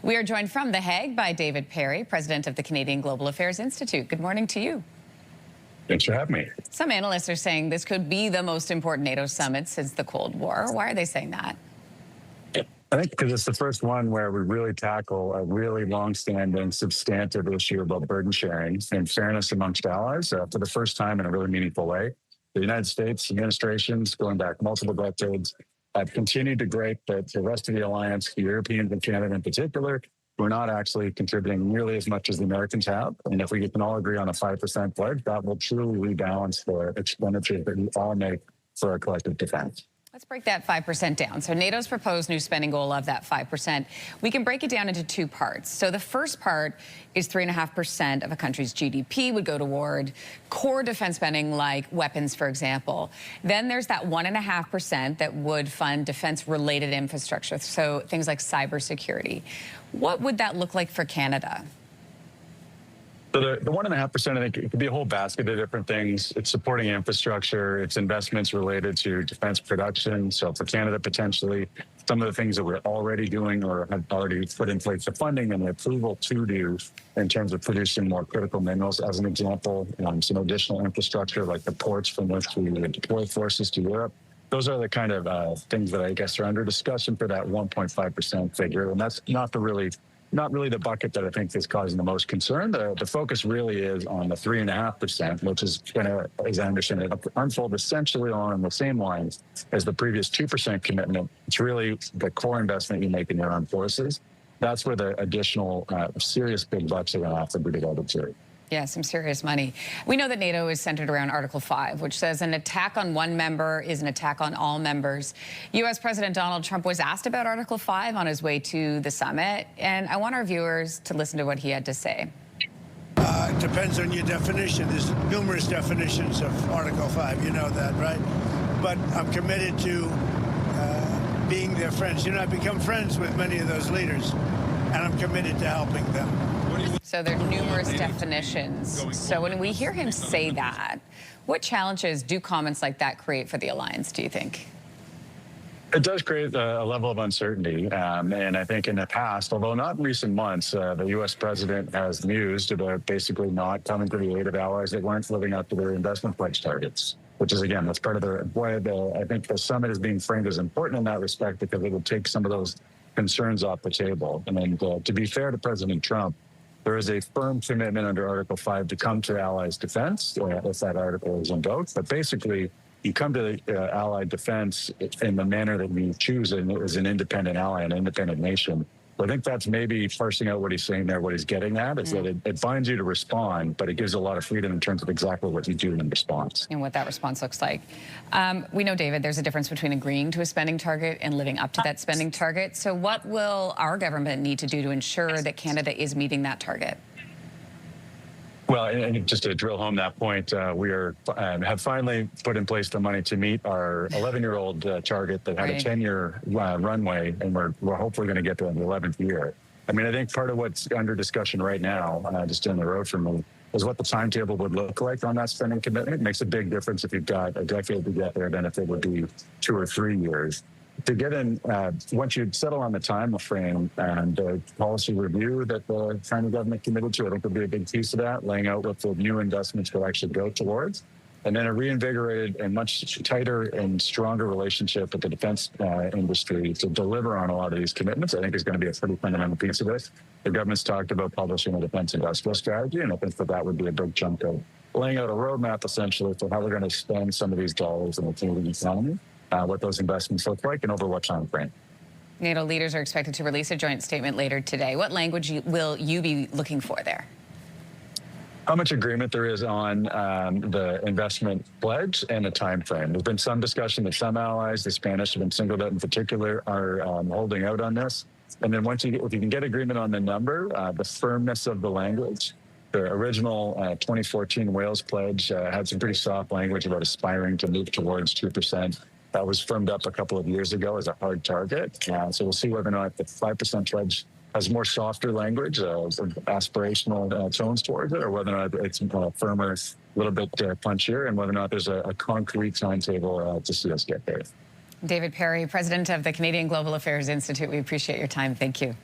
We are joined from The Hague by David Perry, president of the Canadian Global Affairs Institute. Good morning to you. Thanks for having me. Some analysts are saying this could be the most important NATO summit since the Cold War. Why are they saying that? I think because it's the first one where we really tackle a really long-standing, substantive issue about burden sharing and fairness amongst allies for the first time in a really meaningful way. The United States administrations, going back multiple decades, have continued to grate that the rest of the alliance, the Europeans and Canada in particular, we're not actually contributing nearly as much as the Americans have. And if we can all agree on a 5% pledge, that will truly rebalance the expenditures that we all make for our collective defense. Let's break that 5% down. So NATO's proposed new spending goal of that 5%. We can break it down into two parts. So the first part is 3.5% of a country's GDP would go toward core defense spending like weapons, for example. Then there's that 1.5% that would fund defense-related infrastructure, so things like cybersecurity. What would that look like for Canada? So the 1.5%, I think it could be a whole basket of different things. It's supporting infrastructure. It's investments related to defense production. So for Canada, potentially, some of the things that we're already doing or have already put in place the funding and the approval to do in terms of producing more critical minerals, as an example, some additional infrastructure like the ports from which we would deploy forces to Europe. Those are the kind of things that I guess are under discussion for that 1.5% figure. And that's not really the bucket that I think is causing the most concern. The focus really is on the 3.5%, which is going to, as I understand it, unfold essentially along the same lines as the previous 2% commitment. It's really the core investment you make in your armed forces. That's where the additional serious big bucks are going to have to be devoted to. Yeah, some serious money. We know that NATO is centered around Article 5, which says an attack on one member is an attack on all members. U.S. President Donald Trump was asked about Article 5 on his way to the summit, and I want our viewers to listen to what he had to say. It depends on your definition. There's numerous definitions of Article 5. You know that, right? But I'm committed to being their friends. You know, I've become friends with many of those leaders, and I'm committed to helping them. So there are numerous definitions. So when we hear him say that, what challenges do comments like that create for the alliance, do you think? It does create a level of uncertainty. And I think in the past, although not in recent months, the U.S. president has mused about basically not coming to the aid of allies that weren't living up to their investment pledge targets, which is, again, that's part of why I think the summit is being framed as important in that respect, because it will take some of those concerns off the table. And to be fair to President Trump, there is a firm commitment under Article 5 to come to allies' defense if that article is invoked. But basically, you come to the allied defense in the manner that you choose as an independent ally, an independent nation. So I think that's maybe parsing out what he's saying there. What he's getting at is that it binds you to respond, but it gives a lot of freedom in terms of exactly what you do in response. And what that response looks like. We know, David, there's a difference between agreeing to a spending target and living up to that spending target. So what will our government need to do to ensure that Canada is meeting that target? Well, and just to drill home that point, we have finally put in place the money to meet our 11-year-old target that had a 10-year runway, and we're hopefully going to get to the 11th year. I mean, I think part of what's under discussion right now, just down the road from me, is what the timetable would look like on that spending commitment. It makes a big difference if you've got a decade to get there than if it would be 2 or 3 years. To get in, once you settle on the time frame and the policy review that the China government committed to, I think will be a big piece of that, laying out what the new investments will actually go towards. And then a reinvigorated and much tighter and stronger relationship with the defense industry to deliver on a lot of these commitments, I think is going to be a pretty fundamental piece of this. The government's talked about publishing a defense industrial strategy, and I think that would be a big chunk of laying out a roadmap, essentially, for how we're going to spend some of these dollars in the Canadian economy. What those investments look like and over what time frame. NATO leaders are expected to release a joint statement later today. What language will you be looking for there? How much agreement there is on the investment pledge and the time frame. There's been some discussion that some allies, the Spanish have been singled out in particular, are holding out on this. And then if you can get agreement on the number, the firmness of the language. The original 2014 Wales pledge had some pretty soft language about aspiring to move towards 2%. That was firmed up a couple of years ago as a hard target. So we'll see whether or not the 5% pledge has more softer language, aspirational tones towards it, or whether or not it's firmer, a little bit punchier, and whether or not there's a concrete timetable to see us get there. David Perry, president of the Canadian Global Affairs Institute, we appreciate your time. Thank you.